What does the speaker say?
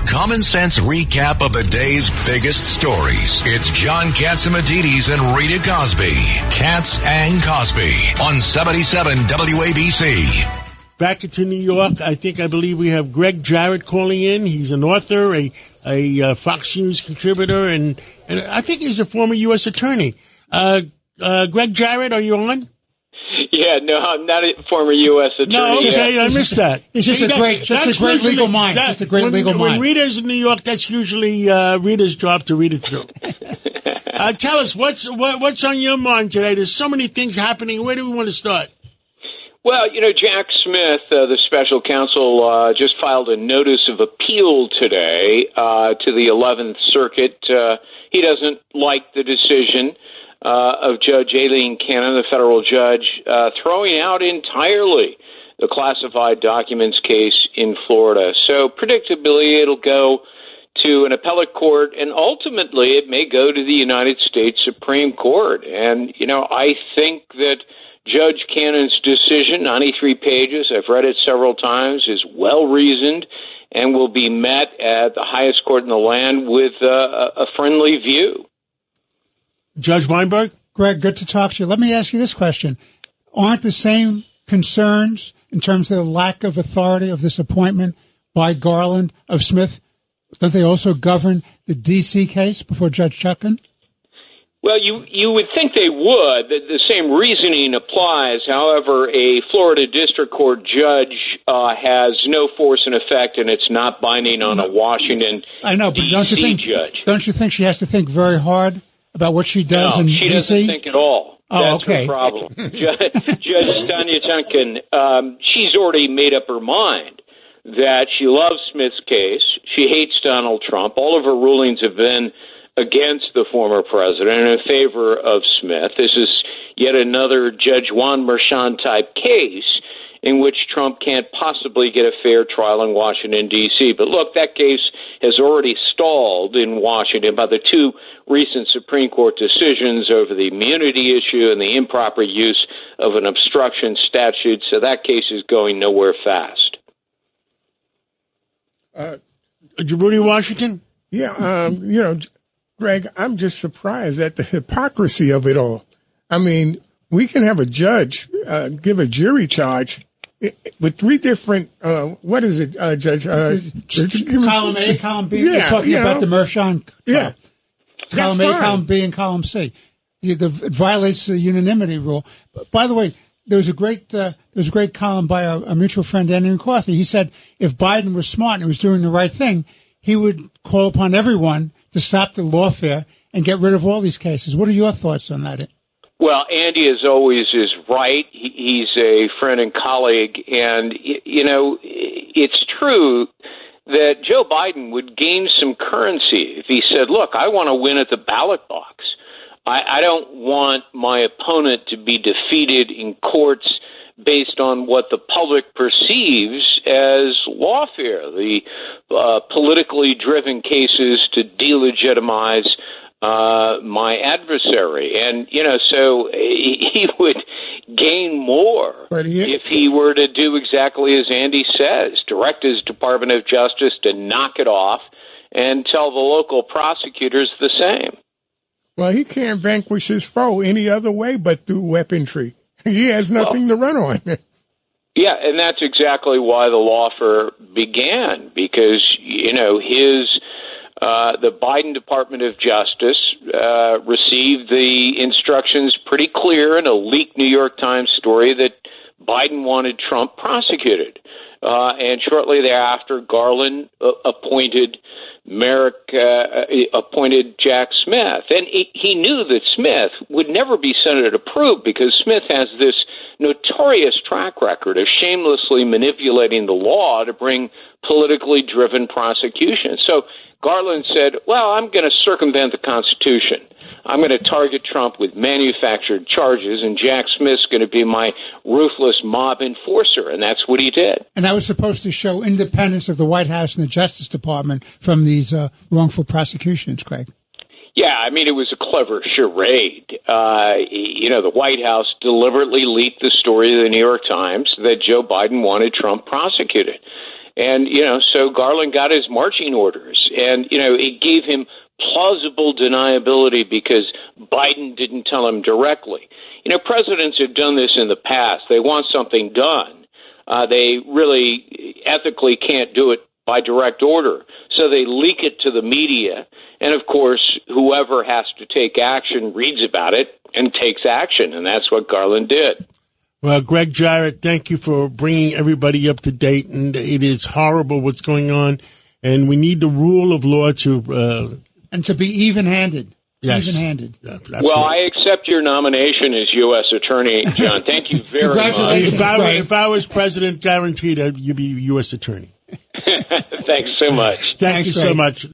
common sense recap of the day's biggest stories. It's John Catsimatidis and Rita Cosby. Katz and Cosby on 77 WABC. Back into New York, I believe we have Gregg Jarrett calling in. He's an author, a Fox News contributor, and I think he's a former U.S. attorney. Gregg Jarrett, are you on? Yeah, no, I'm not a former U.S. attorney. No, okay, I missed that. It's just a great legal mind. Just a great legal mind. When Rita's in New York, that's usually Rita's job to read it through. Tell us, what's on your mind today? There's so many things happening. Where do we want to start? Well, Jack Smith, the special counsel, just filed a notice of appeal today to the 11th Circuit. He doesn't like the decision of Judge Aileen Cannon, the federal judge, throwing out entirely the classified documents case in Florida. So predictably, it'll go to an appellate court, and ultimately it may go to the United States Supreme Court. And, I think that Judge Cannon's decision, 93 pages, I've read it several times, is well-reasoned and will be met at the highest court in the land with a friendly view. Judge Weinberg? Greg, good to talk to you. Let me ask you this question. Aren't the same concerns in terms of the lack of authority of this appointment by Garland of Smith, don't they also govern the D.C. case before Judge Chutkan? Well, you would think they would. The same reasoning applies. However, a Florida district court judge has no force and effect, and it's not binding on a Washington I know, but D.C. judge. Don't you think she has to think very hard about what she does in D.C.? She doesn't think at all. That's okay. her problem. Judge Tanya Chutkan, she's already made up her mind that she loves Smith's case. She hates Donald Trump. All of her rulings have been against the former president and in favor of Smith. This is yet another Judge Juan Merchan type case in which Trump can't possibly get a fair trial in Washington, D.C. But look, that case has already stalled in Washington by the two recent Supreme Court decisions over the immunity issue and the improper use of an obstruction statute. So that case is going nowhere fast. Rudy Washington? Yeah, Greg, I'm just surprised at the hypocrisy of it all. I mean, we can have a judge give a jury charge with three different, what is it, Judge? Column A, column B. Yeah, We're talking about the Merchan trial. Yeah. Column A, column B, and column C. It violates the unanimity rule. By the way, there was a great column by a mutual friend, Andy McCarthy. He said if Biden was smart and was doing the right thing, he would call upon everyone to stop the lawfare and get rid of all these cases. What are your thoughts on that? Well, Andy, as always, is right. He's a friend and colleague. And, it's true that Joe Biden would gain some currency if he said, look, I want to win at the ballot box. I don't want my opponent to be defeated in courts based on what the public perceives as lawfare, the politically driven cases to delegitimize my adversary. And, so he would gain more if he were to do exactly as Andy says, direct his Department of Justice to knock it off and tell the local prosecutors the same. Well, he can't vanquish his foe any other way but through weaponry. He has nothing to run on. Yeah, and that's exactly why the lawfare began, because, the Biden Department of Justice received the instructions pretty clear in a leaked New York Times story that Biden wanted Trump prosecuted. And shortly thereafter, Garland appointed Jack Smith. And he knew that Smith would never be Senate approved because Smith has this notorious track record of shamelessly manipulating the law to bring politically driven prosecution. So Garland said, well, I'm going to circumvent the Constitution. I'm going to target Trump with manufactured charges, and Jack Smith's going to be my ruthless mob enforcer, and that's what he did. And that was supposed to show independence of the White House and the Justice Department from these wrongful prosecutions, Craig. Yeah, I mean, it was a clever charade. The White House deliberately leaked the story of the New York Times that Joe Biden wanted Trump prosecuted. And, so Garland got his marching orders. And, it gave him plausible deniability because Biden didn't tell him directly. Presidents have done this in the past. They want something done. They really ethically can't do it by direct order. So they leak it to the media. And, of course, whoever has to take action reads about it and takes action. And that's what Garland did. Well, Gregg Jarrett, thank you for bringing everybody up to date. And it is horrible what's going on. And we need the rule of law to... and to be even-handed. Yes. Even-handed. Yeah, well, I accept your nomination as U.S. Attorney, John. Thank you very much. If I was president, guaranteed you'd be U.S. Attorney. Thanks so much. Thank you so much.